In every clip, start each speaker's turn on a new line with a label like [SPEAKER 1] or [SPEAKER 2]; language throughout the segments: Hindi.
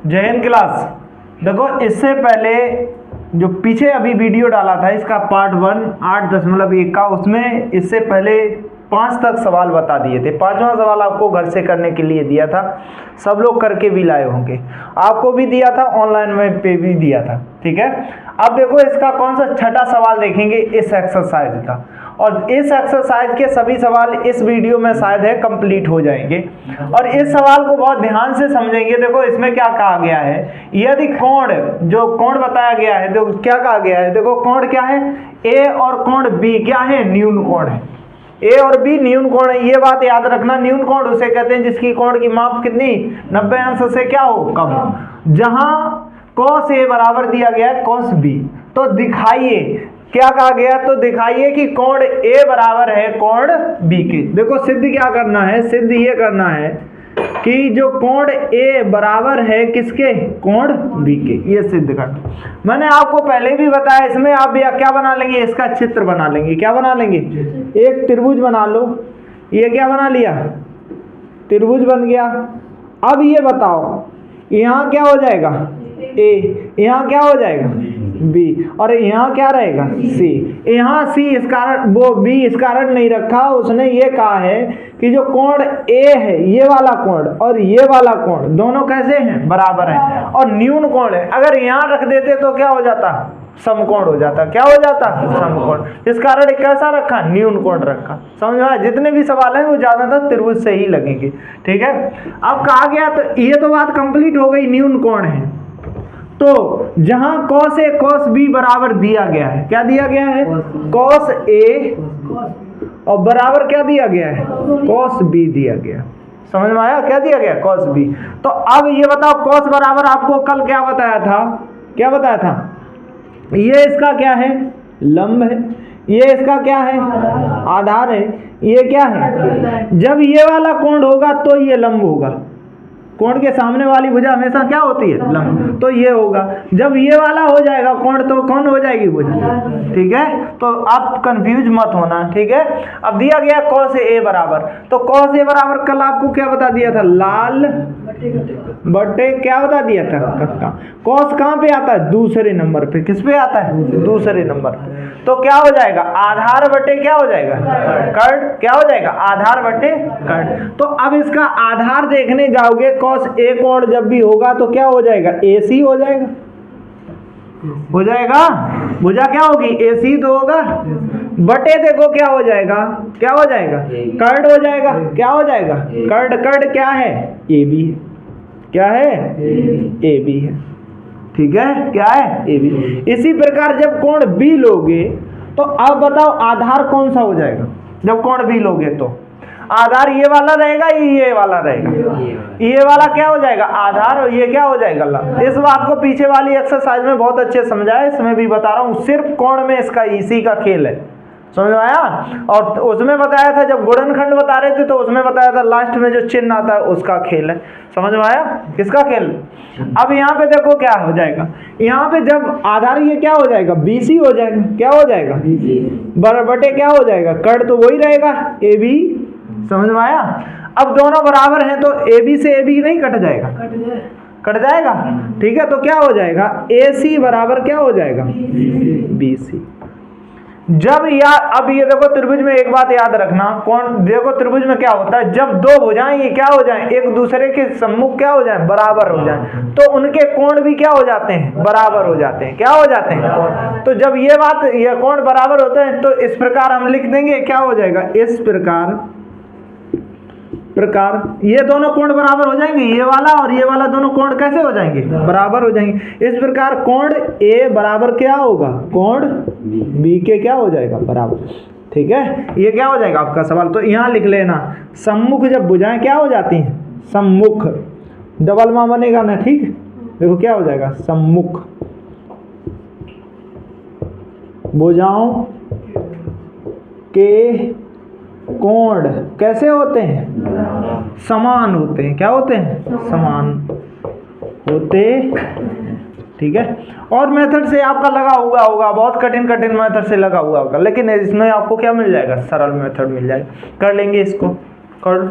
[SPEAKER 1] जय हिंद क्लास। देखो इससे पहले जो पीछे अभी वीडियो डाला था इसका पार्ट 1 8.1 का, उसमें इससे पहले 5 तक सवाल बता दिए थे। 5वां सवाल आपको घर से करने के लिए दिया था, सब लोग करके भी लाए होंगे, आपको भी दिया था, ऑनलाइन में पे भी दिया था। ठीक है, अब देखो इसका कौन सा छठा सवाल देखेंगे इस एक्सरसाइज का, और इस एक्सरसाइज के सभी सवाल इस वीडियो में शायद है कंप्लीट हो जाएंगे। और इस सवाल को बहुत ध्यान से समझेंगे। देखो इसमें क्या कहा गया है, यदि कोण, जो कोण बताया गया है, देखो क्या कहा गया है, देखो कोण क्या है, ए और कोण बी क्या है, न्यून कोण है। ए और बी न्यून कोण है, ये बात याद रखना। न्यून कोण उसे कहते हैं जिसकी कोण की माप कितनी, 90 अंश से क्या हो, कम। जहां cos ए बराबर दिया गया है cos बी, तो दिखाइए, क्या कहा गया, तो दिखाइए कि कोण ए बराबर है कोण बी के। देखो सिद्ध क्या करना है, सिद्ध ये करना है कि जो कोण ए बराबर है किसके, कोण बी के, ये सिद्ध करना। मैंने आपको पहले भी बताया, इसमें आप क्या बना लेंगे, इसका चित्र बना लेंगे। क्या बना लेंगे, एक त्रिभुज बना लो। ये क्या बना लिया, त्रिभुज बन गया। अब ये बताओ यहाँ क्या हो जाएगा, ए, यहाँ क्या हो जाएगा, बी, और यहाँ क्या रहेगा, सी। यहाँ सी इस कारण, वो बी इस कारण नहीं रखा, उसने ये कहा है कि जो कोण ए है, ये वाला कोण और ये वाला कोण दोनों कैसे हैं, बराबर हैं, और न्यून कोण है। अगर यहाँ रख देते तो क्या हो जाता, समकोण हो जाता। क्या हो जाता, समकोण। इस कारण कैसा रखा, न्यून कोण रखा। समझ में आया, जितने भी सवाल हैं वो ज्यादातर त्रिभुज से ही लगेंगे। ठीक है, अब कहा गया, तो ये तो बात कंप्लीट हो गई, न्यून कोण है। तो जहां cos ए cos b बराबर दिया गया है, क्या दिया गया है, cos ए, और बराबर क्या दिया गया है, cos b दिया गया। समझ में आया, क्या दिया गया, cos b। तो अब ये बताओ cos बराबर, आपको कल क्या बताया था, क्या बताया था, ये इसका क्या है, लंब है, ये इसका क्या है, आधार है, ये क्या है। जब ये वाला कोण होगा तो ये लंब होगा, कोण के सामने वाली भुजा हमेशा क्या होती है, लंब, तो ये होगा। जब ये वाला हो जाएगा कोण, तो कौन हो जाएगी, भुजा। ठीक है, तो आप कंफ्यूज मत होना। ठीक है, अब दिया गया cos ए बराबर, तो cos ए बराबर कल आपको क्या बता दिया था, लाल बटे क्या बता दिया था, कक्का। cos कहाँ पे आता है, दूसरे नंबर पे। किस पे आता है, दूसरे नंबर पे। तो क्या हो जाएगा, आधार बटे क्या हो जाएगा, कर्ण। क्या हो जाएगा, आधार बटे कर्ण। तो अब इसका आधार देखने जाओगे, cos ए कोण जब भी होगा तो क्या हो जाएगा, AC हो जाएगा, हो जाएगा। भुजा क्या होगी, AC तो होगा, बटे देखो क्या हो जाएगा, क्या हो जाएगा, कर्ण हो जाएगा। क्या हो जाएगा, कर्ण। कर्ण क्या है, AB है। क्या है, AB है। ठीक है, क्या है, AB। इसी प्रकार जब कोण B लोगे तो अब बताओ आधार कौन सा हो जाएगा, जब कोण B लोगे तो आधार ये वाला रहेगा, ये वाला रहेगा, ये वाला क्या हो जाएगा, आधार, और ये क्या हो जाएगा, लंब। इस बात को पीछे वाली एक्सरसाइज में बहुत अच्छे समझाया, इसमें भी बता रहा हूँ, सिर्फ कोण में इसका इसी का खेल है। समझ में आया। और उसमें बताया था जब गुणनखंड बता रहे थे, तो उसमें बताया था लास्ट में जो चिन्ह आता है उसका खेल है। समझ में आया, किसका खेल। अब यहाँ पे देखो क्या हो जाएगा, यहाँ पे जब आधार ये क्या हो जाएगा, BC हो जाएगा। क्या हो जाएगा, बटे क्या हो जाएगा, कर्ण तो वही रहेगा, AB। समझ में आया। अब दोनों बराबर हैं तो AB से AB नहीं कट जाएगा, कट जाएगा। ठीक है, तो क्या हो जाएगा, AC बराबर क्या हो जाएगा, BC। जब अब ये देखो त्रिभुज में एक बात याद रखना, कौन, देखो त्रिभुज में क्या होता है, जब दो भुजाएं ये क्या हो जाएं, एक दूसरे के सम्मुख क्या हो जाएं, बराबर हो जाएं, तो उनके कोण भी क्या हो जाते हैं, बराबर हो जाते हैं। क्या हो जाते हैं, कोण। तो जब ये बात, ये कोण बराबर होते हैं तो इस प्रकार हम लिख देंगे, क्या हो जाएगा, इस प्रकार ये दोनों कोण बराबर हो जाएंगे, ये वाला और ये वाला दोनों कोण कैसे हो जाएंगे, बराबर हो जाएंगे। इस प्रकार कोण A बराबर क्या होगा, कोण B के क्या हो जाएगा, बराबर। ठीक है, ये क्या हो जाएगा आपका सवाल। तो यहाँ लिख लेना, सम्मुख जब भुजाएं क्या हो जाती हैं, सम्मुख, डबल मां बनेगा ना। ठीक, देखो क्या हो जाएगा, सम्मुख भुजाओं के कोण कैसे होते हैं, समान होते हैं। क्या होते हैं, समान होते। ठीक है, और मेथड से आपका लगा हुआ होगा, बहुत कठिन मेथड से लगा हुआ होगा, लेकिन इसमें आपको क्या मिल जाएगा, सरल मेथड मिल जाएगा। कर लेंगे इसको, कर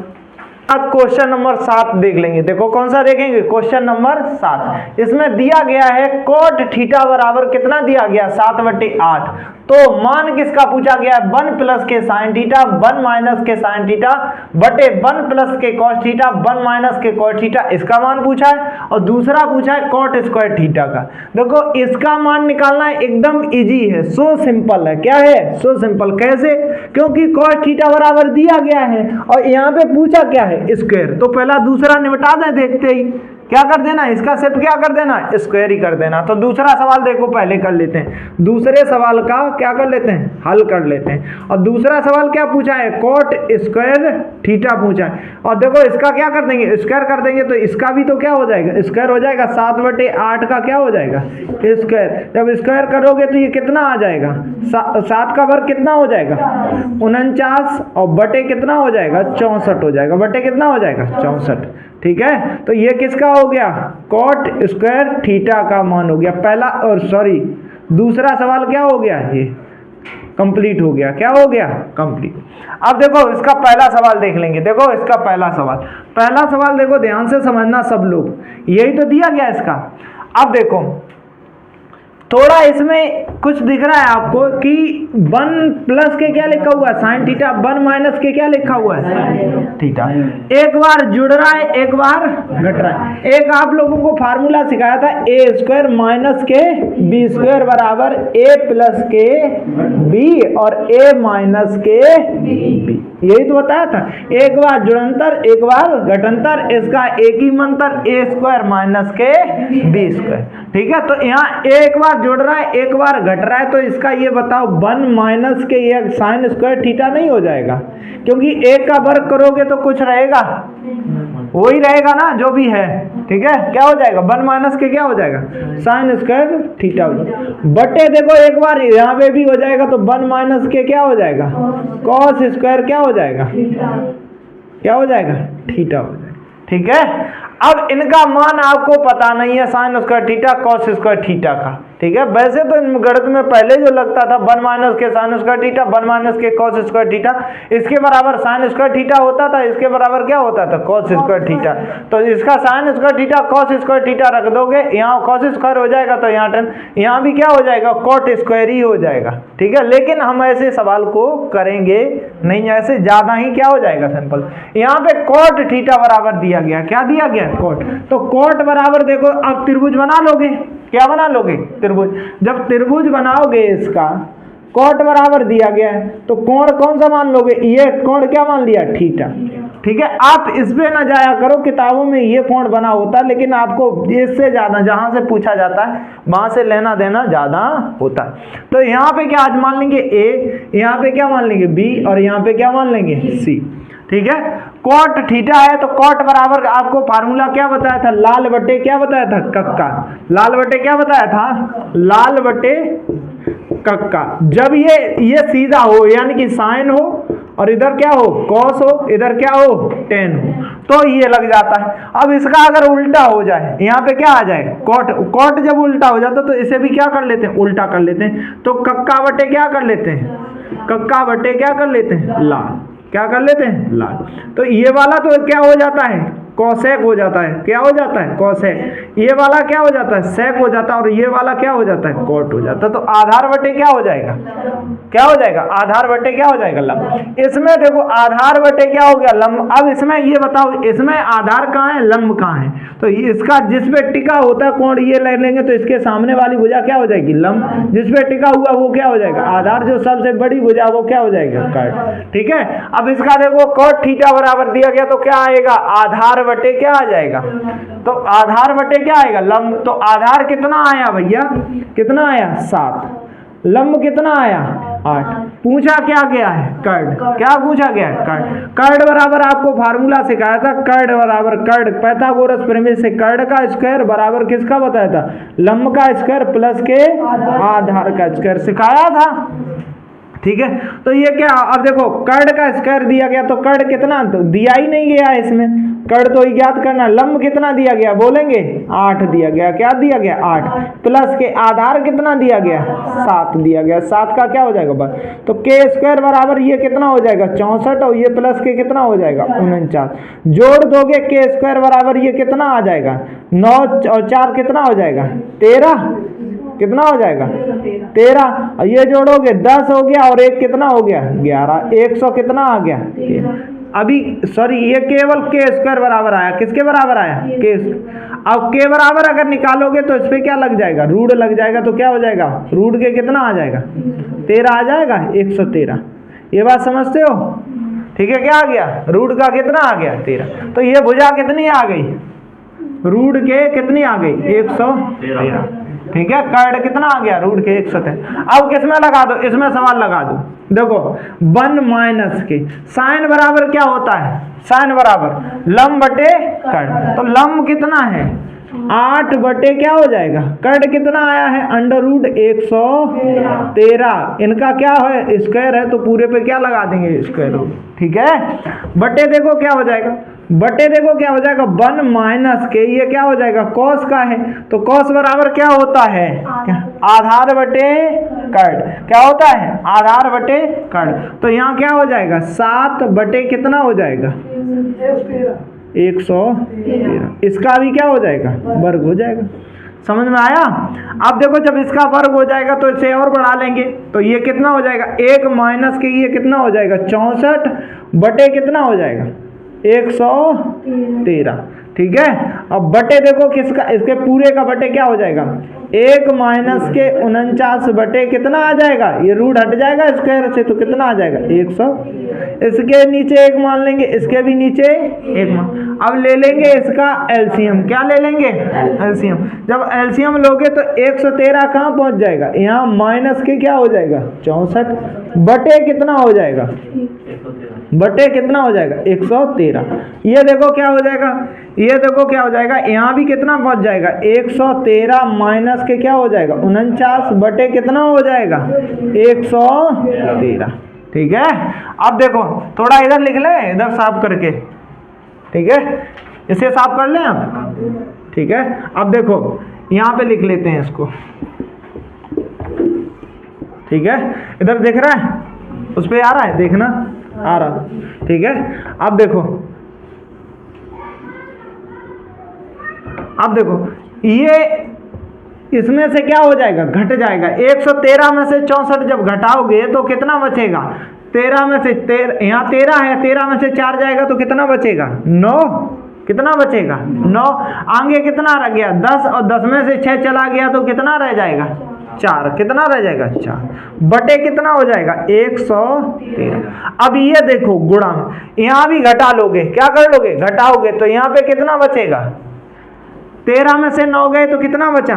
[SPEAKER 1] अब क्वेश्चन नंबर 7 देख लेंगे। देखो कौन सा देखेंगे, क्वेश्चन नंबर 7। इसमें दिया गया है कोट थीटा बराबर कितना दिया गया, 7/8। तो मान किसका पूछा गया है, 1 प्लस के साइन थीटा 1 माइनस के साइन थीटा बटे 1 प्लस के कॉस थीटा 1 माइनस के कॉट थीटा, इसका मान पूछा है। और दूसरा पूछा है कॉट स्क्वायर थीटा का। देखो इसका मान निकालना है, एकदम इजी है, सो सिंपल है। क्या है, सो सिंपल। कैसे, क्योंकि कॉट थीटा बराबर दिया गया है और यहाँ पे पूछा क्या है, स्क्वायर। तो पहला दूसरा निपटा दें, देखते ही क्या कर देना है, इसका सिर्फ क्या कर देना है, स्क्वायर ही कर देना। तो दूसरा सवाल देखो पहले कर लेते हैं, दूसरे सवाल का क्या कर लेते हैं, हल कर लेते हैं। और दूसरा सवाल क्या पूछा है, कोट स्क्वायर थीटा पूछा है। और देखो इसका क्या कर देंगे, स्क्वायर कर देंगे, तो इसका भी तो क्या हो जाएगा, स्क्वायर हो जाएगा। 7/8 का क्या हो जाएगा, स्क्वायर। जब स्क्वायर करोगे तो ये कितना आ जाएगा, 7 का वर्ग कितना हो जाएगा, 49, और बटे कितना हो जाएगा, 64 हो जाएगा। बटे कितना हो जाएगा, 64। ठीक है, तो ये किसका हो गया, कॉट स्क्वायर थीटा का मान हो गया पहला। और सॉरी, दूसरा सवाल क्या हो गया, ये कंप्लीट हो गया। क्या हो गया, कंप्लीट। अब देखो इसका पहला सवाल देख लेंगे। देखो इसका पहला सवाल देखो ध्यान से समझना सब लोग, यही तो दिया गया इसका। अब देखो थोड़ा इसमें कुछ दिख रहा है आपको कि 1 प्लस के क्या लिखा हुआ है, साइन थीटा, 1 माइनस के क्या लिखा हुआ है, थीटा। एक बार जुड़ रहा है, एक बार घट रहा है। एक आप लोगों को फार्मूला सिखाया था, ए स्क्वायर माइनस के बी स्क्वायर बराबर ए प्लस के बी और ए माइनस के बी, यही तो बताया था। एक बार जुड़ंतर, एक बार घटंतर, इसका एक ही मंतर, ए स्क्वायर माइनस के बी स्क्वायर। ठीक है, तो यहाँ एक बार जुड़ रहा है, एक बार घट रहा है, तो इसका ये बताओ 1 माइनस के ये साइन स्क्वायर थीटा नहीं हो जाएगा, क्योंकि एक का वर्ग करोगे तो कुछ रहेगा, वही रहेगा ना जो भी है। ठीक है, क्या हो जाएगा, 1 माइनस के क्या हो जाएगा, साइन स्क्वायर थीटा हो जाएगा। बटे देखो एक बार यहाँ पे भी हो जाएगा, तो 1 माइनस के क्या हो जाएगा, कॉस स्क्वायर क्या हो जाएगा, क्या हो जाएगा, थीटा हो जाएगा। ठीक है, अब इनका मान आपको पता नहीं है, sine square theta cos square theta का। ठीक है, वैसे तो गणित में पहले जो लगता था 1 माइनस के साइन स्क्वायर थीटा 1 माइनस के कॉस स्क्वायर थीटा, इसके बराबर साइन स्क्वायर थीटा होता था, इसके बराबर क्या होता था, कॉस स्क्वायर थीटा। तो इसका sine square theta cos square theta रख दोगे, यहाँ कॉस स्क्वायर हो जाएगा, तो यहाँ भी क्या हो जाएगा, कॉट स्क्वायर ही हो जाएगा। ठीक है, लेकिन हम ऐसे सवाल को करेंगे नहीं, ऐसे ज्यादा ही क्या हो जाएगा, सिंपल। यहाँ पे कॉट थीटा बराबर दिया गया, क्या दिया गया, कॉट। तो कॉट बराबर देखो, अब त्रिभुज बना लोगे, क्या बना लोगे, त्रिभुज। जब त्रिभुज बनाओगे इसका कॉट बराबर दिया गया है, तो कोण कौन सा मान लोगे, ये कोण क्या मान लिया, थीटा। ठीक है, आप इस पे ना जाया करो, किताबों में ये कोण बना होता है, लेकिन आपको इससे ज्यादा जहां से पूछा जाता है वहां से लेना देना ज्यादा होता है। तो यहाँ पे क्या आज मान लेंगे ए, यहाँ पे क्या मान लेंगे बी, और यहाँ पे क्या मान लेंगे सी। ठीक है, कॉट थीटा है, तो कॉट बराबर आपको फार्मूला क्या बताया था, लाल बटे क्या बताया था, कक्का। लाल बटे क्या बताया था, लाल बटे कक्का। जब ये सीधा हो, यानी कि साइन हो, और इधर क्या हो, कॉस हो, इधर क्या हो, टेन हो, तो ये लग जाता है। अब इसका अगर उल्टा हो जाए, यहाँ पे क्या आ जाए, कॉट। कॉट जब उल्टा हो जाता तो इसे भी क्या कर लेते हैं, उल्टा कर लेते हैं। तो कक्का बटे क्या कर लेते हैं, कक्का बटे क्या कर लेते हैं, लाल। क्या कर लेते हैं, लाल। तो ये वाला तो क्या हो जाता है, कॉसेक हो जाता है। क्या हो जाता है, कॉसेक। ये वाला क्या हो जाता है, सेक हो जाता है, और ये वाला क्या हो जाता है, कॉट हो जाता है। तो आधार बटे क्या हो जाएगा, क्या हो जाएगा, आधार बटे क्या हो जाएगा, लंब। इसमें देखो आधार बटे क्या हो गया, लंब। अब इसमें ये बताओ, इसमें आधार कहाँ है, लंब कहाँ है। तो इसका जिस पे टिका होता है कोण, ये ले लेंगे, तो इसके सामने वाली भुजा क्या हो जाएगी, लंब। जिस पे टिका हुआ वो क्या हो जाएगा, आधार। जो सबसे बड़ी भुजा वो क्या हो जाएगा, कट। ठीक है, अब इसका देखो कॉट थीटा बराबर दिया गया, तो क्या आएगा, आधार बटे क्या आ जाएगा, तो आधार बटे क्या आएगा, लंब। तो आधार कितना आया भैया, कितना आया, 7। लंब कितना आया, 8। पूछा क्या गया है, कर्ड। क्या पूछा गया है, कर्ड। कर्ड बराबर आपको फार्मूला सिखाया था, कर्ड बराबर कर्ड, पाइथागोरस प्रमेय से कर्ड का स्क्वायर बराबर किसका बताया था, लंब का स्क्वायर प्लस के आधार का स्क्वायर सिखाया था। ठीक है, तो ये क्या, अब देखो कर्ड का स्क्वायर दिया गया, तो कर्ड कितना, तो दिया ही नहीं गया इसमें, कड़ तो ही ज्ञात करना। लंब कितना दिया गया बोलेंगे 8 दिया गया। क्या दिया गया 8 प्लस के आधार कितना दिया गया 7 दिया गया। 7 का क्या हो जाएगा बस, तो के स्क्वायर बराबर ये कितना हो जाएगा 64 और ये प्लस के कितना हो जाएगा 49। जोड़ दोगे के स्क्वायर बराबर ये कितना आ जाएगा 9 और 4 कितना हो जाएगा 13। कितना हो जाएगा 13 और ये जोड़ोगे 10 हो गया और एक कितना हो गया 11। 100 कितना आ गया अभी सॉरी ये केवल के स्क्वायर बराबर आया। किसके बराबर आया के। अब के बराबर अगर निकालोगे तो इस पे क्या लग जाएगा रूट लग जाएगा। तो क्या हो जाएगा रूट के कितना आ जाएगा 13 आ जाएगा 113। ये बात समझते हो ठीक है। क्या आ गया रूट का कितना आ गया 13। तो ये भुजा कितनी आ गई रूट के कितनी आ गई 113 ठीक है। कर्ण कितना आ गया रूट के 113। अब किसमें लगा दो इसमें सवाल लगा दो। देखो 1 माइनस के साइन बराबर क्या होता है साइन बराबर लंब बटे कर्ण। तो लंब कितना है 8 बटे क्या हो जाएगा कर्ण कितना आया है अंडर रूट 113। इनका क्या है स्क्वायर है तो पूरे पे क्या लगा देंगे स्क्वायर रूट ठीक है। बटे देखो क्या हो जाएगा बटे देखो क्या हो जाएगा 1 माइनस के ये क्या हो जाएगा कॉस का है। तो कॉस बराबर क्या होता है आधार बटे कर्ण। क्या होता है आधार बटे कर्ण। तो यहाँ क्या हो जाएगा 7 बटे कितना हो जाएगा 113। इसका भी क्या हो जाएगा वर्ग हो जाएगा। समझ में आया। अब देखो जब इसका वर्ग हो जाएगा तो इसे और बढ़ा लेंगे तो ये कितना हो जाएगा 1 माइनस के ये कितना हो जाएगा 64 बटे कितना हो जाएगा 113 ठीक है। अब बटे देखो किसका इसके पूरे का बटे क्या हो जाएगा 1 माइनस के 49 बटे कितना आ जाएगा ये रूट हट जाएगा स्क्वायर से तो कितना आ जाएगा 100। इसके नीचे 1 मान लेंगे इसके भी नीचे 1 मान। अब ले लेंगे इसका एलसीएम। क्या ले लेंगे एलसीएम। जब एलसीएम लोगे तो 113 कहाँ पहुंच जाएगा यहाँ माइनस के क्या हो जाएगा 64 बटे कितना हो जाएगा बटे कितना हो जाएगा 113। ये देखो क्या हो जाएगा ये देखो क्या हो जाएगा यहाँ भी कितना पहुंच जाएगा 113 माइनस के क्या हो जाएगा 49 बटे कितना हो जाएगा 113 ठीक है। अब देखो थोड़ा इधर लिख ले इधर साफ करके ठीक है। इसे साफ कर लें आप ठीक है। अब देखो यहाँ पे लिख लेते हैं इसको ठीक है। इधर देख रहा है उस पे आ रहा है देखना आ रहा ठीक है। अब देखो ये इसमें से क्या हो जाएगा घट जाएगा 113 में से 64 जब घटाओगे तो कितना बचेगा 13 में से यहाँ 13 है 13 में से 4 जाएगा तो कितना बचेगा 9। कितना बचेगा 9। आगे कितना रह गया 10 और 10 में से 6 चला गया तो कितना रह जाएगा 4। कितना रह जाएगा 4 बटे कितना हो जाएगा 113। अब ये देखो गुणा यहाँ भी घटा लोगे क्या कर लोगे घटाओगे तो यहाँ पे कितना बचेगा 13 में से 9 गए तो कितना बचा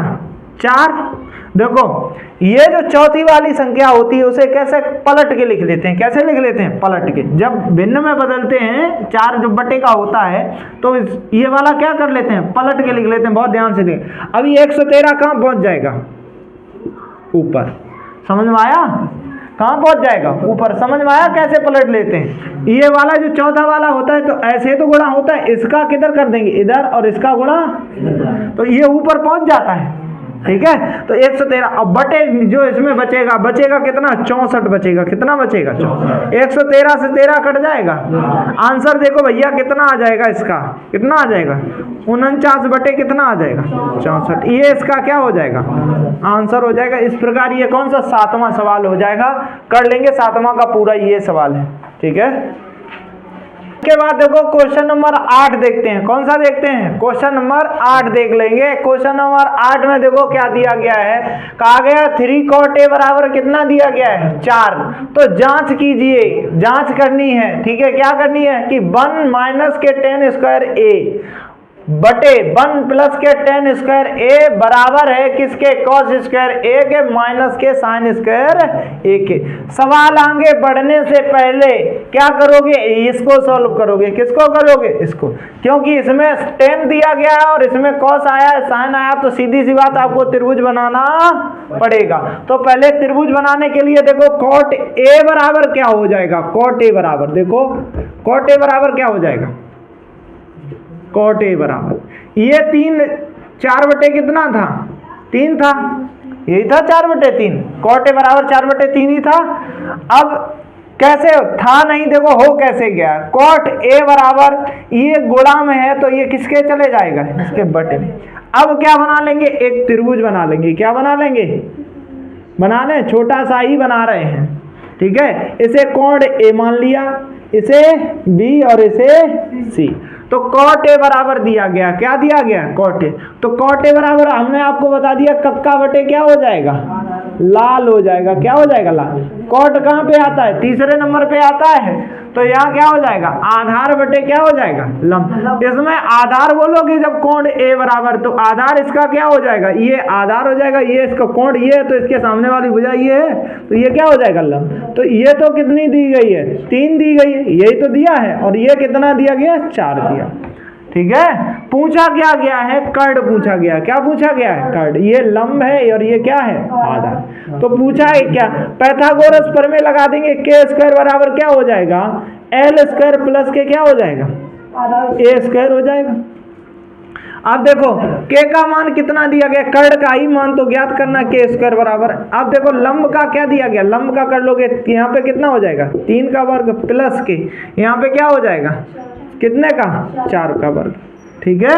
[SPEAKER 1] 4। देखो ये जो चौथी वाली संख्या होती है उसे कैसे पलट के लिख लेते हैं कैसे लिख लेते हैं पलट के। जब भिन्न में बदलते हैं 4 जो बटे का होता है तो ये वाला क्या कर लेते हैं पलट के लिख लेते हैं। बहुत ध्यान से देखें। अब ये 113 कहाँ पहुंच जाएगा ऊपर। समझ में आया कहाँ पहुंच जाएगा ऊपर। समझ में आया कैसे पलट लेते हैं। ये वाला जो चौथा वाला होता है तो ऐसे तो गुणा होता है इसका किधर कर देंगे इधर और इसका गुणा तो ये ऊपर पहुंच जाता है ठीक है। तो 113 अब बटे जो इसमें बचेगा कितना 64 बचेगा। कितना बचेगा 113 से 13 कट जाएगा। आंसर देखो भैया कितना आ जाएगा इसका कितना आ जाएगा 49 बटे कितना आ जाएगा 64। ये इसका क्या हो जाएगा आंसर हो जाएगा। इस प्रकार ये कौन सा 7वां सवाल हो जाएगा। कर लेंगे 7वां का पूरा ये सवाल है ठीक है। के बाद देखो क्वेश्चन नंबर 8 देखते हैं। कौन सा देखते हैं क्वेश्चन नंबर 8 देख लेंगे। क्वेश्चन नंबर 8 में देखो क्या दिया गया है। कहा गया 3 cot a बराबर कितना दिया गया है 4। तो जांच कीजिए जांच करनी है ठीक है। क्या करनी है कि 1 माइनस के 10 स्क्वायर a बटे 1 प्लस के 10 स्क्वायर a बराबर है किसके cos स्क्वायर a के माइनस के sin स्क्वायर a के। सवाल आगे बढ़ने से पहले क्या करोगे इसको सॉल्व करोगे। किसको करोगे इसको क्योंकि इसमें 10 दिया गया है और इसमें cos आया है sin आया तो सीधी सी बात आपको त्रिभुज बनाना पड़ेगा। तो पहले त्रिभुज बनाने के लिए देखो cot a बराबर क्या हो जाएगा cot a बराबर देखो cot a बराबर क्या हो जाएगा कॉट ए बराबर ये 3 4 बटे कितना था 3 था, यही था 4 बटे 3, कॉट ए बराबर 4 बटे 3 ही था। अब कैसे था नहीं, देखो हो कैसे गया, कॉट ए बराबर ये गुणा में है तो ये किसके चले जाएगा, इसके बटे में। अब क्या बना लेंगे, एक त्रिभुज बना लेंगे, क्या बना लेंगे, बना लें, छोटा सा ही बना रहे हैं, ठीक है। इसे कोण ए मान लिया, इसे बी और इसे सी, तो कॉट ए बराबर दिया गया, क्या दिया गया, कॉट ए। तो कॉट ए बराबर हमने आपको बता दिया कक्का बटे क्या हो जाएगा, लाल हो जाएगा, क्या हो जाएगा, लाल। कॉट कहाँ पे आता है, तीसरे नंबर पे आता है, तो यहाँ क्या हो जाएगा, आधार बटे क्या हो जाएगा, लंब। इसमें आधार बोलोगे जब कोण ए बराबर, तो आधार इसका क्या हो जाएगा, ये आधार हो जाएगा, ये इसका कोण ये है, तो इसके सामने वाली भुजा ये है, तो ये क्या हो जाएगा, लंब। तो ये तो कितनी दी गई है, 3 दी गई है, यही तो दिया है, और ये कितना दिया गया, 4 दिया, ठीक है। पूछा क्या गया है, कर्ड पूछा गया, क्या पूछा गया है, कर्ड। ये लंब है और ये क्या है, आधार। तो पूछा है क्या, पाइथागोरस प्रमेय लगा देंगे, के स्क्वायर बराबर क्या हो जाएगा, एल स्क्वायर प्लस के क्या हो जाएगा, ए स्क्वायर हो जाएगा। अब देखो के का मान कितना दिया गया, कर्ड का ही मान तो ज्ञात करना, के स्क्वायर बराबर। अब देखो लंब का क्या दिया गया, लंब का कर लोगे, यहाँ पे कितना हो जाएगा, 3 का वर्ग प्लस के, यहाँ पे क्या हो जाएगा, कितने का, 4 का वर्ग, ठीक है,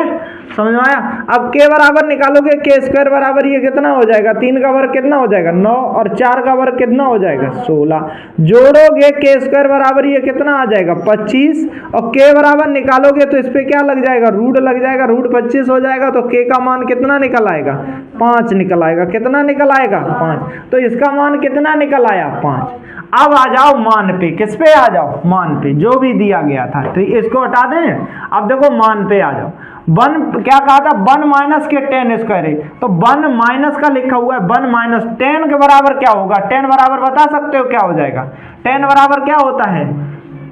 [SPEAKER 1] समझ में आया। अब के बराबर निकालोगे, के स्क्वायर बराबर ये कितना हो जाएगा, 3 का वर्ग कितना हो जाएगा, 9, और 4 का वर्ग कितना हो जाएगा, 16। जोड़ोगे के स्क्वायर बराबर ये कितना आ जाएगा, 25, और के बराबर निकालोगे तो इस पे क्या लग जाएगा, रूट लग जाएगा, रूट 25 हो जाएगा, तो के का मान कितना निकल आएगा, 5 निकल आएगा, कितना निकल आएगा, 5। तो इसका मान कितना निकल आया, 5। अब आ जाओ मान पे, किस पे आ जाओ, मान पे, जो भी दिया गया था, तो इसको हटा दें। अब देखो मान पे आ जाओ, 1 क्या कहा था, 1 माइनस के 10 स्क्वायर है, तो 1 माइनस का लिखा हुआ है, 1 माइनस 10 के बराबर क्या होगा, 10 बराबर बता सकते हो क्या हो जाएगा, 10 बराबर क्या होता है,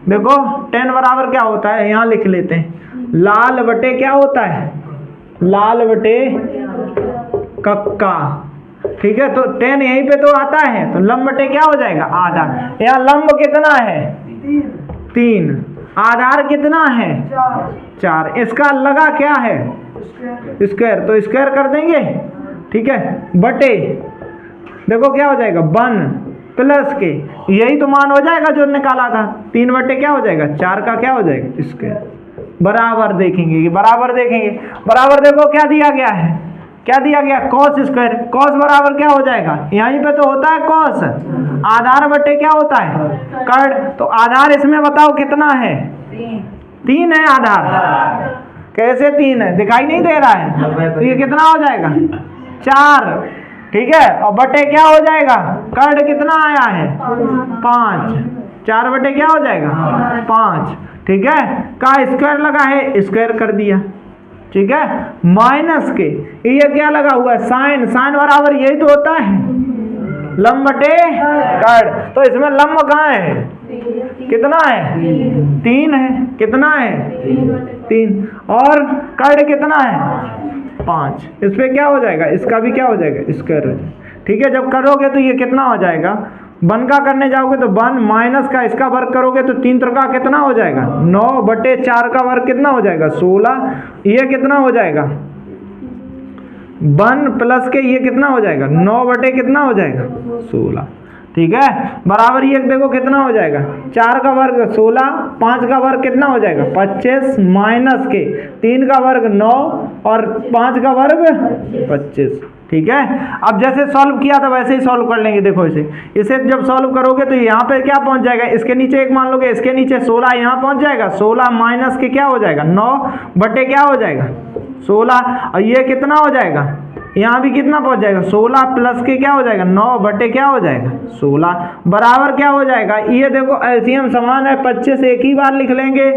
[SPEAKER 1] देखो 10 बराबर क्या होता है, यहाँ लिख लेते हैं, लाल बटे क्या होता है, लाल बटे कक्का, ठीक है। तो 10 यहीं पे तो आता है, तो लंब बटे क्या हो जाएगा, आधार। यहाँ लंब कितना है, 3, आधार कितना है, 4, इसका लगा क्या है, स्क्वायर, तो स्क्वायर कर देंगे, ठीक है, बटे देखो क्या हो जाएगा, 1 प्लस के, यही तो मान हो जाएगा जो निकाला था, 3 बटे क्या हो जाएगा, 4 का क्या हो जाएगा, स्क्वायर, बराबर देखेंगे, ये बराबर देखेंगे, बराबर देखो क्या दिया गया है, क्या दिया गया, कॉस स्क्वायर, कॉस बराबर क्या हो जाएगा, यहीं पे तो होता है कॉस, आधार बटे क्या होता है, कर्ड। तो आधार इसमें बताओ कितना है, 3 है आधार, कैसे 3 है, दिखाई नहीं दे रहा है, तो ये कितना हो जाएगा, 4, ठीक है, और बटे क्या हो जाएगा, कर्ड कितना आया है, 5, 4 बटे क्या हो जाएगा, 5, ठीक है, का स्क्वायर लगा है, स्क्वायर कर दिया, ठीक है, माइनस के, ये क्या लगा हुआ है, साइन, साइन बराबर यही तो होता है, लंब बटे कर्ड। तो इसमें लंब कहाँ है, कितना है, 3 है, कितना है, 3, और कर्ड कितना है, 5। इस पे क्या हो जाएगा, इसका भी क्या हो जाएगा, स्क्वायर हो जाएगा, ठीक है। जब करोगे तो ये कितना हो जाएगा, 1 का करने जाओगे तो 1 माइनस का इसका वर्ग करोगे तो 3 त्रिका कितना हो जाएगा, 9 बटे 4 का वर्ग कितना हो जाएगा, 16, ये कितना हो जाएगा, 1 प्लस के ये कितना हो जाएगा, 9 बटे कितना हो जाएगा, 16, ठीक है, बराबर ये देखो कितना हो जाएगा, 4 का वर्ग 16, 5 का वर्ग कितना हो जाएगा, 25, माइनस के 3 का वर्ग 9 और 5 का वर्ग 25, ठीक है। अब जैसे सॉल्व किया था वैसे ही सॉल्व कर लेंगे, देखो इसे जब सॉल्व करोगे तो यहाँ पे क्या पहुँच जाएगा, इसके नीचे 1 मान लोगे, इसके नीचे 16 यहाँ पहुँच जाएगा, 16 माइनस के क्या हो जाएगा, 9 बटे क्या हो जाएगा, 16, और ये कितना हो जाएगा, यहाँ भी कितना पहुँच जाएगा, 16 प्लस के क्या हो जाएगा, 9 बटे क्या हो जाएगा, 16, बराबर क्या हो जाएगा, ये देखो एलसीएम समान है, 25 एक ही बार लिख लेंगे,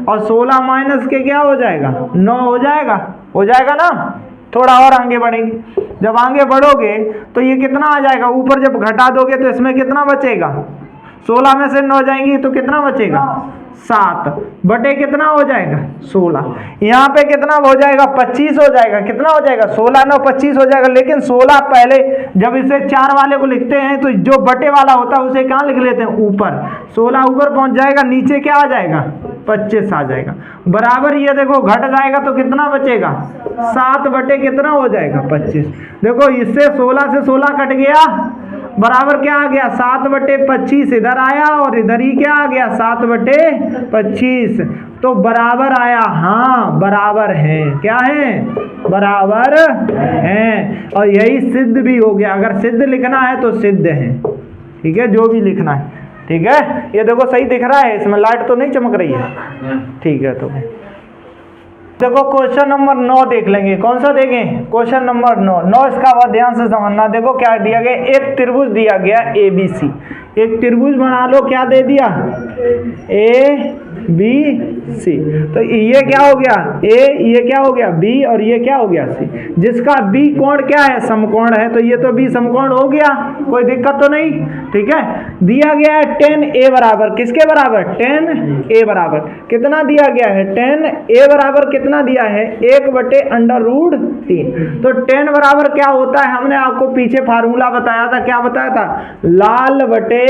[SPEAKER 1] और 16 माइनस के क्या हो जाएगा, 9 हो जाएगा ना। थोड़ा और आगे बढ़ेंगे, जब आगे बढ़ोगे तो ये कितना आ जाएगा, ऊपर जब घटा दोगे तो इसमें कितना बचेगा, 16 में से 9 जाएंगी तो कितना बचेगा, 7 बटे कितना हो जाएगा, 16, यहाँ पे कितना हो जाएगा, 25 हो जाएगा, कितना हो जाएगा, 16 9 25 हो जाएगा। लेकिन 16 पहले जब इसे 4 वाले को लिखते हैं तो जो बटे वाला होता है उसे कहाँ लिख लेते हैं, ऊपर, 16 ऊपर पहुँच जाएगा, नीचे क्या आ जाएगा, 25 आ जाएगा। बराबर ये देखो घट जाएगा तो कितना बचेगा, 7 बटे कितना हो जाएगा 25। देखो इससे 16 से 16 कट गया, बराबर क्या आ गया 7 बटे 25 इधर आया और इधर ही क्या आ गया 7 बटे 25। तो बराबर आया, हाँ बराबर है, क्या है बराबर है। और यही सिद्ध भी हो गया। अगर सिद्ध लिखना है तो सिद्ध है, ठीक है, जो भी लिखना है, ठीक है। ये देखो सही दिख रहा है, इसमें लाइट तो नहीं चमक रही है, ठीक है। तो देखो क्वेश्चन नंबर 9 देख लेंगे। कौन सा देखें, क्वेश्चन नंबर 9 इसका बहुत ध्यान से समझना। देखो क्या दिया गया, एक त्रिभुज दिया गया ABC, एक त्रिभुज बना लो, क्या दे दिया ABC। तो ये क्या हो गया A, ये क्या हो गया B और ये क्या हो गया C, जिसका B कोण क्या है समकोण है, तो ये तो B समकोण हो गया, कोई दिक्कत तो नहीं, ठीक है। दिया गया है tan A बराबर किसके बराबर, tan A बराबर कितना दिया गया है, tan A बराबर कितना दिया है 1/√3। तो tan बराबर क्या होता है, हमने आपको पीछे फार्मूला बताया था, क्या बताया था, लाल बटे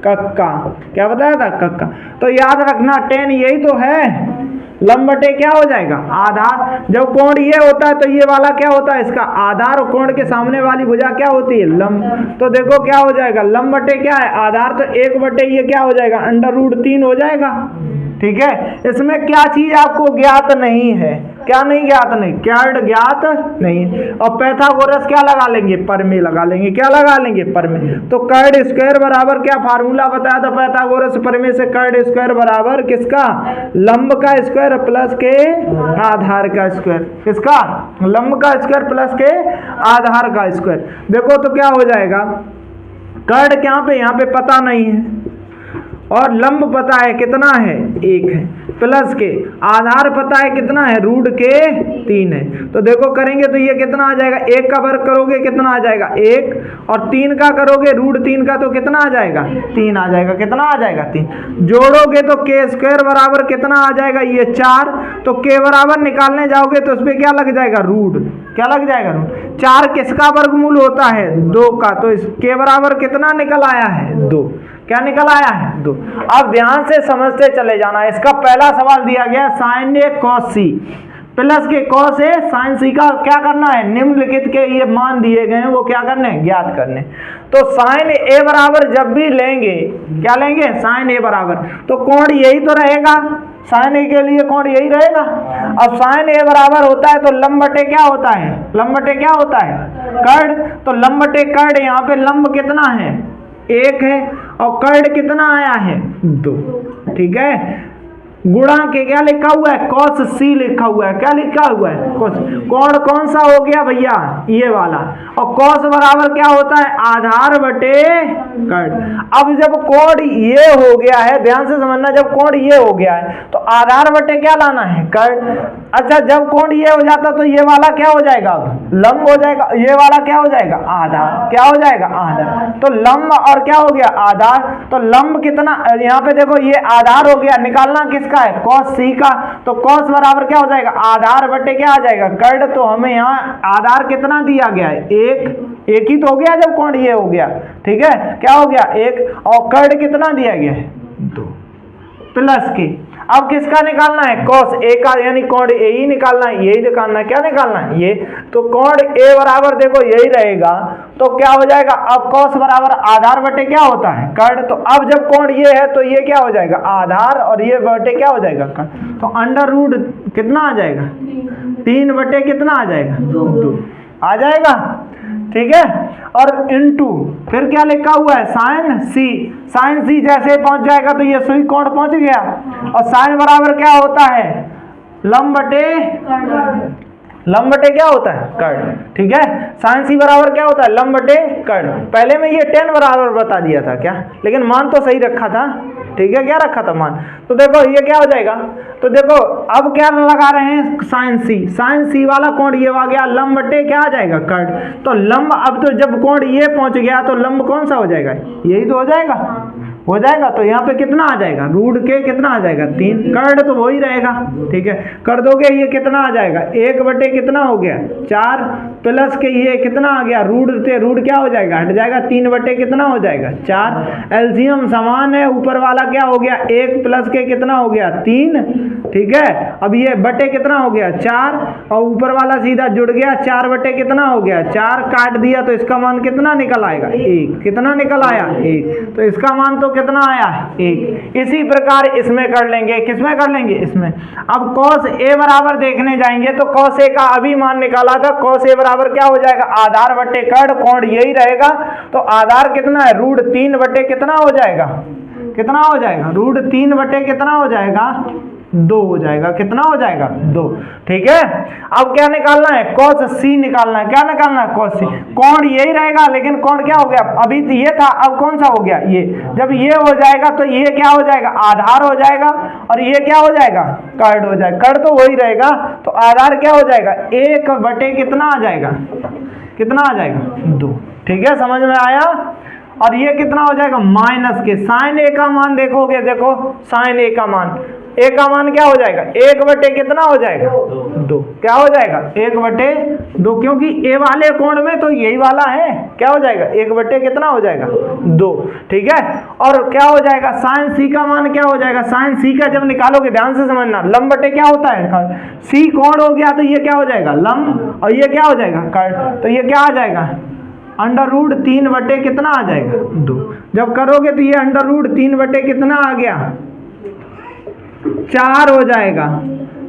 [SPEAKER 1] कक्का, क्या बताया था कक्का। तो याद रखना tan यही तो है, लंब बटे क्या हो जाएगा आधार। जब कोण ये होता है तो ये वाला क्या होता है इसका आधार, और कोण के सामने वाली भुजा क्या होती है लंब। तो देखो क्या हो जाएगा, लंब बटे क्या है आधार, तो 1 बटे ये क्या हो जाएगा √3 हो जाएगा, ठीक है। इसमें क्या चीज आपको ज्ञात नहीं है, क्या नहीं ज्ञात नहीं, कैड ज्ञात नहीं। और पैथागोरस क्या लगा लेंगे, परमेय लगा लेंगे, क्या लगा लेंगे परमेय। तो कर्ड स्क्वायर बराबर क्या फार्मूला बताया था पैथागोरस परमेय से, कर्ड स्क्वायर बराबर किसका, लंब का स्क्वायर प्लस के आधार का स्क्वायर, किसका लंब का स्क्वायर प्लस के आधार का स्क्वायर। देखो तो क्या हो जाएगा, कर्ड यहाँ पे पता नहीं है और लंब पता है कितना है 1 है, प्लस के आधार पता है कितना है √3 है। तो देखो करेंगे तो ये कितना आ जाएगा, 1 का वर्ग करोगे कितना आ जाएगा 1, और 3 का करोगे √3 का तो कितना आ जाएगा 3 आ जाएगा, कितना आ जाएगा 3। जोड़ोगे तो k स्क्वायर बराबर कितना आ जाएगा ये 4, तो k बराबर निकालने जाओगे तो उस पर क्या लग जाएगा रूट, क्या लग जाएगा रूट। 4 किसका वर्गमूल होता है 2 का, तो इस k बराबर कितना निकल आया है 2, क्या निकल आया है 2। अब ध्यान से समझते चले जाना। इसका पहला सवाल दिया गया sin A cos C plus के cos A sin C का क्या करना है, निम्नलिखित के ये मान दिए गए हैं वो क्या करने ज्ञात करने। तो sin A बराबर जब भी लेंगे क्या लेंगे sin A बराबर, तो कोण यही तो रहेगा, sin A के लिए कोण यही रहेगा। अब sin A बराबर होता है तो लंब बटे क्या होता है, लंब बटे क्या होता है कर्ड। तो लंब बटे कर्ड, यहाँ पे लंब कितना है 1 है और कर्ड कितना आया है 2, ठीक है। गुणा के क्या लिखा हुआ है cos C लिखा हुआ है, क्या लिखा हुआ है cos। कोण कौन सा हो गया भैया ये वाला, और cos बराबर क्या होता है आधार बटे कर्ड। अब जब कोण ये हो गया है, ध्यान से समझना, जब कोण ये हो गया है तो आधार बटे क्या लाना है कर्ड। अच्छा जब कोण ये हो जाता तो ये वाला क्या हो जाएगा अब लंब हो जाएगा, ये वाला क्या हो जाएगा आधार, क्या हो जाएगा आधार। तो लंब और क्या हो गया आधार, तो लंब कितना, यहाँ पे देखो ये आधार हो गया, निकालना किसका है cos C का। तो cos बराबर क्या हो जाएगा आधार बटे क्या आ जाएगा कर्ड। तो हमें यहाँ आधार कितना दिया गया है 1 ही तो हो गया जब कोण ये हो गया, ठीक है, क्या हो गया 1, और कर्ड कितना दिया गया है 2 प्लस के। अब किसका निकालना है cos A का, यानी कोण A ही निकालना है, यही निकालना है, क्या निकालना है ये। तो कोण A बराबर देखो यही रहेगा, तो क्या हो जाएगा अब cos बराबर आधार बटे क्या होता है कर्ड। तो अब जब कोण ये है तो ये क्या हो जाएगा आधार और ये बटे क्या हो जाएगा कर्ड। तो √ कितना आ जाएगा 3 बटे कितना आ जाएगा 2 आ जाएगा, ठीक है। और इनटू फिर क्या लिखा हुआ है sin C जैसे पहुंच जाएगा तो ये सुई कोण पहुंच गया, और sin बराबर क्या होता है लंब बटे क्या होता है कर्ड, ठीक है। sin C बराबर क्या होता है लंब बटे कर्ड। पहले में ये tan बराबर बता दिया था क्या, लेकिन मान तो सही रखा था, ठीक है, क्या रखा था मान। तो देखो ये क्या हो जाएगा, तो देखो अब क्या लगा रहे हैं sin C वाला कोण ये आ गया लंब बटे क्या आ जाएगा कर्ड। तो लंब, अब तो जब कोण ये पहुंच गया तो लंब कौन सा हो जाएगा यही तो हो जाएगा, हो जाएगा। तो यहाँ पे कितना आ जाएगा, रूट के कितना आ जाएगा 3, कर्ण तो वही रहेगा, ठीक है, कर दोगे ये कितना आ जाएगा 1 बटे कितना हो गया 4, प्लस के ये कितना आ गया रूट से रूट क्या हो जाएगा हट जाएगा, 3 बटे कितना हो जाएगा 4, एलसीएम समान है, ऊपर वाला क्या हो गया 1 प्लस के कितना हो गया 3, ठीक है। अब ये बटे कितना हो गया 4 और ऊपर वाला सीधा जुड़ गया, 4 बटे कितना हो गया 4, काट दिया तो इसका मान कितना निकल आएगा 1, कितना निकल आया 1, तो इसका मान तो कितना आया 1। इसी प्रकार इसमें कर लेंगे, किसमें कर लेंगे इसमें। अब cos a बराबर देखने जाएंगे तो cos a का अभी मान निकाला था, cos a बराबर क्या हो जाएगा आधार बटे कर्ण, कोण यही रहेगा, तो आधार कितना है रूट 3 बटे कितना हो जाएगा, कितना हो जाएगा रूट 3 बटे कितना हो जाएगा 2 हो जाएगा, कितना हो जाएगा 2, ठीक है। अब क्या निकालना है cos c निकालना है, क्या निकालना है cos c, कोण यही रहेगा लेकिन कोण क्या हो गया, अभी तो ये था अब कौन सा हो गया ये, जब ये हो जाएगा तो ये क्या हो जाएगा आधार हो जाएगा और ये क्या हो जाएगा कर्ण हो जाएगा, कर्ण तो वही रहेगा, तो आधार क्या हो जाएगा 1 बटे कितना आ जाएगा, कितना आ जाएगा 2, ठीक है, समझ में आया। और ये कितना हो जाएगा माइनस के साइन ए का मान देखोगे, देखो साइन ए का मान, ए का मान क्या हो जाएगा 1 बटे कितना हो जाएगा 2, क्या हो जाएगा 1 बटे 2, क्योंकि ए वाले कोण में तो यही वाला है, क्या हो जाएगा 1 बटे कितना हो जाएगा 2, ठीक है। और क्या हो जाएगा साइन सी का मान क्या हो जाएगा, साइन सी का जब निकालोगे ध्यान से समझना, लंब बटे क्या होता है सी कोण हो गया तो ये क्या हो जाएगा लंब और ये क्या हो जाएगा कर्ण, तो ये क्या आ जाएगा अंडर रूट 3 बटे कितना आ जाएगा 2, जब करोगे तो ये अंडर रूट 3 बटे कितना आ गया 4 हो जाएगा,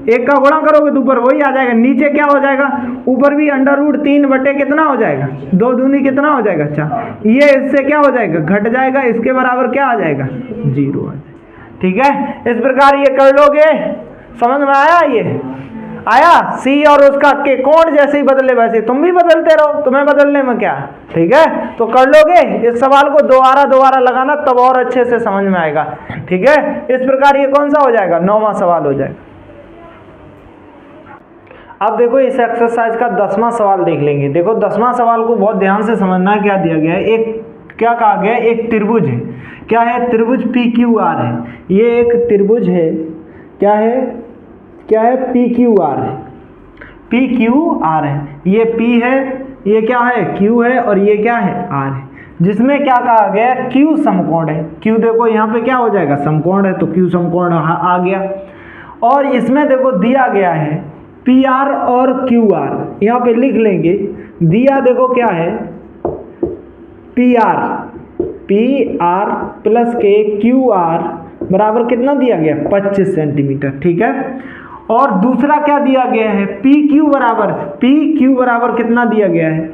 [SPEAKER 1] एक का गुणा करोगे तो ऊपर वही आ जाएगा, नीचे क्या हो जाएगा ऊपर भी अंडर रूट 3 बटे कितना हो जाएगा 2 दूनी कितना हो जाएगा 4, ये इससे क्या हो जाएगा घट जाएगा, इसके बराबर क्या आ जाएगा 0 आ जाएगा, ठीक है। इस प्रकार ये कर लोगे, समझ में आया, ये आया सी और उसका के कोण जैसे ही बदले वैसे तुम भी बदलते रहो, तुम्हें बदलने में क्या, ठीक है। तो कर लोगे, इस सवाल को दोबारा लगाना तब और अच्छे से समझ में आएगा, ठीक है। इस प्रकार ये कौन सा हो जाएगा 9वां सवाल हो जाएगा। अब देखो इस एक्सरसाइज का 10वां सवाल देख लेंगे। देखो 10वां सवाल को बहुत ध्यान से समझना, क्या दिया गया है, एक क्या कहा गया है, एक त्रिभुज है, क्या है त्रिभुज PQR है, ये एक त्रिभुज है, क्या है PQR है, PQR है, ये P है, ये क्या है Q है और ये क्या है R है, जिसमें क्या कहा गया है Q समकोण है, Q देखो यहाँ पे क्या हो जाएगा समकोण है तो Q समकोण आ गया, और इसमें देखो दिया गया है PR और QR, यहाँ पे लिख लेंगे, दिया देखो क्या है PR प्लस के QR बराबर कितना दिया गया 25 सेंटीमीटर, ठीक है। और दूसरा क्या दिया गया है PQ बराबर कितना दिया गया है,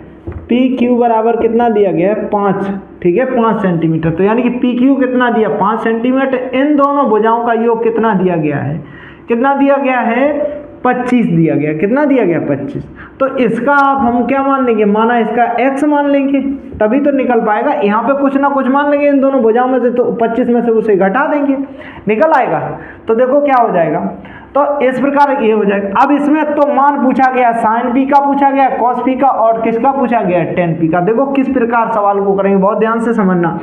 [SPEAKER 1] PQ बराबर कितना दिया गया है 5, ठीक है 5 सेंटीमीटर, तो यानी कि PQ कितना दिया 5 सेंटीमीटर, इन दोनों भुजाओं का योग कितना दिया गया है, कितना दिया गया है 25 दिया गया, कितना दिया गया 25, तो इसका आप हम क्या मान लेंगे, माना इसका x मान लेंगे तभी तो निकल पाएगा, यहाँ पे कुछ ना कुछ मान लेंगे इन दोनों भुजाओं में से, तो 25 में से उसे घटा देंगे निकल आएगा, तो देखो क्या हो जाएगा, तो इस प्रकार ये हो जाएगा। अब इसमें तो मान पूछा गया साइन p का पूछा गया, cos p का और किसका पूछा गया tan p का। देखो किस प्रकार सवाल को करेंगे, बहुत ध्यान से समझना,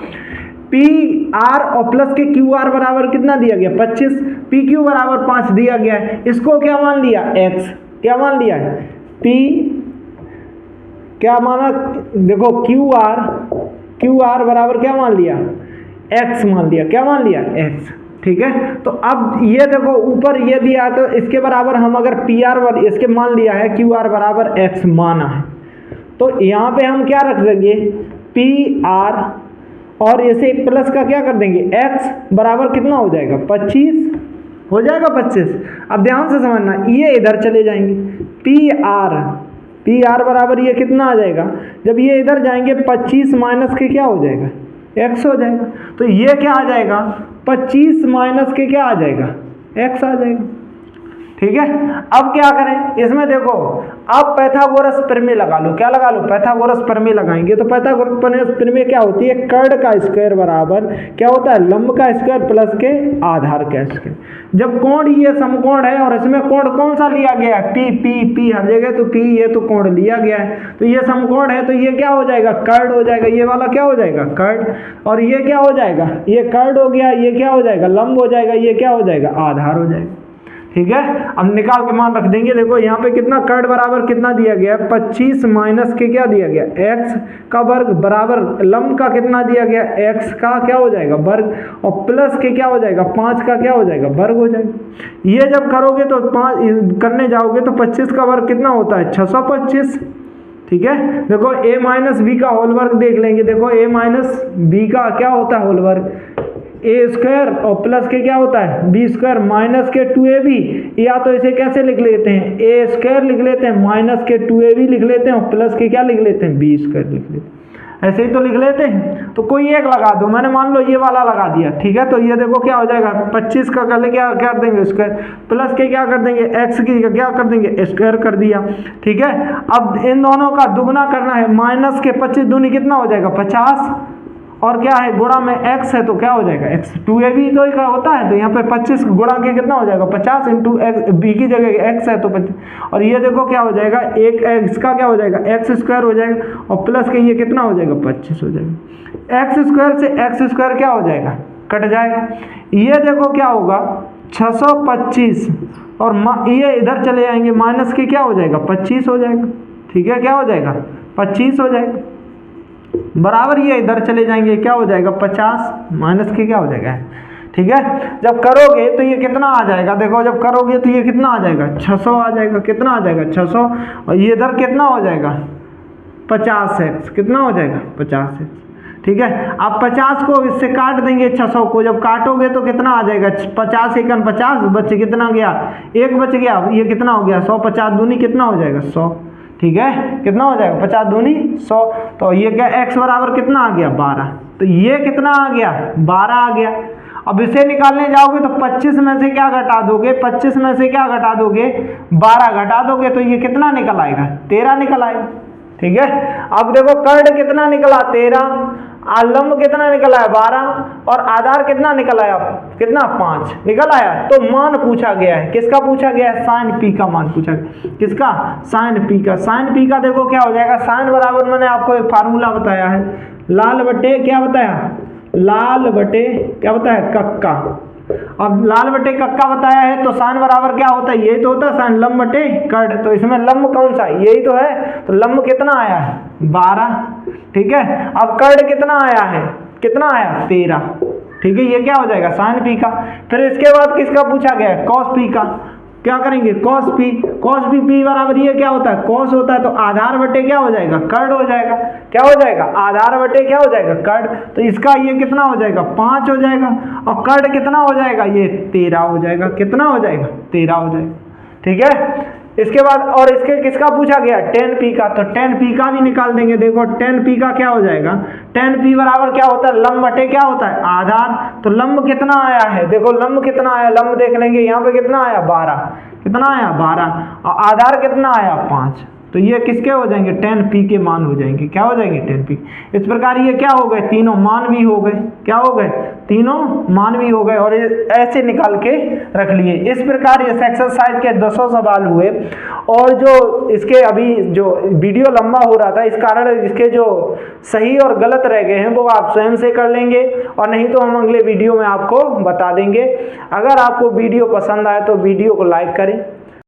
[SPEAKER 1] PR और प्लस के QR बराबर कितना दिया गया 25, PQ बराबर 5 दिया गया है, इसको क्या मान लिया x, क्या मान लिया है P, क्या माना देखो QR बराबर क्या मान लिया x मान लिया, क्या मान लिया x, ठीक है। तो अब ये देखो ऊपर ये दिया तो इसके बराबर हम अगर PR इसके मान लिया है QR बराबर x माना है, तो यहाँ पे हम क्या रख देंगे PR और इसे प्लस का क्या कर देंगे x बराबर कितना हो जाएगा 25 हो जाएगा 25। अब ध्यान से समझना, ये इधर चले जाएंगे PR बराबर ये कितना आ जाएगा, जब ये इधर जाएंगे 25 माइनस के क्या हो जाएगा x हो जाएगा, तो ये क्या आ जाएगा 25 माइनस के क्या आ जाएगा x आ जाएगा, ठीक है। अब क्या करें इसमें देखो, अब पाइथागोरस प्रमेय लगा लो। क्या लगा लो? पाइथागोरस प्रमेय लगाएंगे तो पाइथागोरस प्रमेय क्या होती है? कर्ण का स्क्वायर बराबर क्या होता है? लंब का स्क्वायर प्लस के आधार का स्क्वायर। जब कोण ये समकोण है और इसमें कोण कौन सा लिया गया है? पी पी पी हर जगह तो पी, ये तो कोण लिया गया है, तो ये समकोण है तो ये क्या हो जाएगा? कर्ण हो जाएगा। ये वाला क्या हो जाएगा? कर्ण। और ये क्या हो जाएगा? ये कर्ण हो गया। ये क्या हो जाएगा? लंब हो जाएगा। ये क्या हो जाएगा? आधार हो जाएगा। ठीक है। अब निकाल के मान रख देंगे। देखो यहाँ पे कितना कर्ण बराबर कितना दिया गया? 25 माइनस के क्या दिया गया? x का वर्ग बराबर लंब का कितना दिया गया? x का क्या हो जाएगा? वर्ग, और प्लस के क्या हो जाएगा? 5 का क्या हो जाएगा? वर्ग हो जाएगा। ये जब करोगे तो 5 करने जाओगे तो 25 का वर्ग कितना होता है? 625। ठीक है। देखो a माइनस बी का होल वर्ग देख लेंगे। देखो a माइनस बी का क्या होता है? होल वर्ग ए स्क्वायर और प्लस के क्या होता है? बी स्क्वायर माइनस के 2ab, या तो इसे कैसे लिख लेते हैं? ए स्क्वायर लिख लेते हैं, माइनस के 2ab लिख लेते हैं और प्लस के क्या लिख लेते हैं? बी स्क्वायर लिख लेते हैं। ऐसे ही तो लिख लेते हैं। तो कोई एक लगा दो, मैंने मान लो ये वाला लगा दिया। ठीक है। तो ये देखो क्या हो जाएगा? 25 का कर ले क्या कर देंगे? स्क्वायर, प्लस के क्या कर देंगे? एक्स की क्या कर देंगे? स्क्वायर कर दिया। ठीक है। अब इन दोनों का दुगना करना है। माइनस के 25 दूनी कितना हो जाएगा? 50, और क्या है? गुणा में x है तो क्या हो जाएगा? x। 2ab तो क्या होता है, तो यहाँ पे 25 गुणा के कितना हो जाएगा? 50 इंटू एक्स, बी की जगह x है तो 25, और ये देखो क्या हो जाएगा? एक x का क्या हो जाएगा? एक्स स्क्वायर हो जाएगा, और प्लस के ये कितना हो जाएगा? 25 हो जाएगा। एक्स स्क्वायर से एक्स स्क्वायर क्या हो जाएगा? कट जाएगा। ये देखो क्या होगा? 625, और ये इधर चले जाएंगे, माइनस के क्या हो जाएगा? 25 हो जाएगा। ठीक है। क्या हो जाएगा? 25 हो जाएगा। बराबर ये इधर चले जाएंगे, क्या हो जाएगा? 50 माइनस के क्या हो जाएगा? ठीक है। जब करोगे तो ये कितना आ जाएगा? देखो जब करोगे तो ये कितना आ जाएगा? 600 आ जाएगा। कितना आ जाएगा? 600, और ये इधर कितना हो जाएगा? 50x। कितना हो जाएगा? 50x। ठीक है। अब 50 को इससे काट देंगे, 600 को जब काटोगे तो कितना आ जाएगा? 50 एकन 50 बचे, कितना गया? एक बच गया। ये कितना हो गया? 100। 50 दूनी कितना हो जाएगा? 100। ठीक है। कितना हो जाएगा? 50 दूनी 100। तो ये क्या? x बराबर कितना आ गया? 12। तो ये कितना आ गया? 12 आ गया। अब इसे निकालने जाओगे तो 25 में से क्या घटा दोगे? 25 में से क्या घटा दोगे? 12 घटा दोगे तो ये कितना निकल आएगा? 13 निकल आएगा। ठीक है। अब देखो कर्ण कितना निकला? 13, लंब कितना निकला है? 12, और आधार कितना निकल आया? कितना? 5 निकल आया। तो मान पूछा गया है। किसका पूछा गया है? साइन पी का मान पूछा गया। किसका? साइन पी का। साइन पी का देखो क्या हो जाएगा? साइन बराबर मैंने आपको एक फार्मूला बताया है, लाल बटे क्या बताया? लाल बटे क्या बताया? कक्का। अब लाल बटे कक्का बताया है तो साइन बराबर क्या होता है? यही तो होता है साइन, लंब बटे कर्ण। तो इसमें लंब कौन सा? यही तो है। तो लंब कितना आया है? 12। ठीक है। अब कर्ण कितना आया है? कितना आया? 13। ठीक है। ये क्या हो जाएगा? साइन पी का। फिर इसके बाद किसका पूछा गया है? कॉस पी का। क्या करेंगे? Cos P. Cos P, P बराबर ये क्या होता है? कॉस होता है। तो आधार बटे क्या हो जाएगा? कर्ण हो जाएगा। क्या हो जाएगा? आधार बटे क्या हो जाएगा? कर्ण। तो इसका ये कितना हो जाएगा? 5 हो जाएगा, और कर्ण कितना हो जाएगा? ये 13 हो जाएगा। कितना हो जाएगा? 13 हो जाएगा। ठीक है। इसके बाद और इसके किसका पूछा गया? tan p का। तो tan p का भी निकाल देंगे। देखो tan p का क्या हो जाएगा? tan p बराबर क्या होता है? लंब बटे क्या होता है? आधार। तो लंब कितना आया है? देखो लंब कितना आया? लंब देख लेंगे। यहाँ पे कितना आया? 12। कितना आया? 12। और आधार कितना आया? 5। तो ये किसके हो जाएंगे? tan p के मान हो जाएंगे। क्या हो जाएंगे? tan p। इस प्रकार ये क्या हो गए? तीनों मान भी हो गए। क्या हो गए? तीनों मान भी हो गए, और ऐसे निकाल के रख लिए। इस प्रकार इस एक्सरसाइज के 200 सवाल हुए, और जो इसके अभी जो वीडियो लंबा हो रहा था इस कारण इसके जो सही और गलत रह गए हैं वो आप स्वयं से कर लेंगे, और नहीं तो हम अगले वीडियो में आपको बता देंगे। अगर आपको वीडियो पसंद आए तो वीडियो को लाइक करें,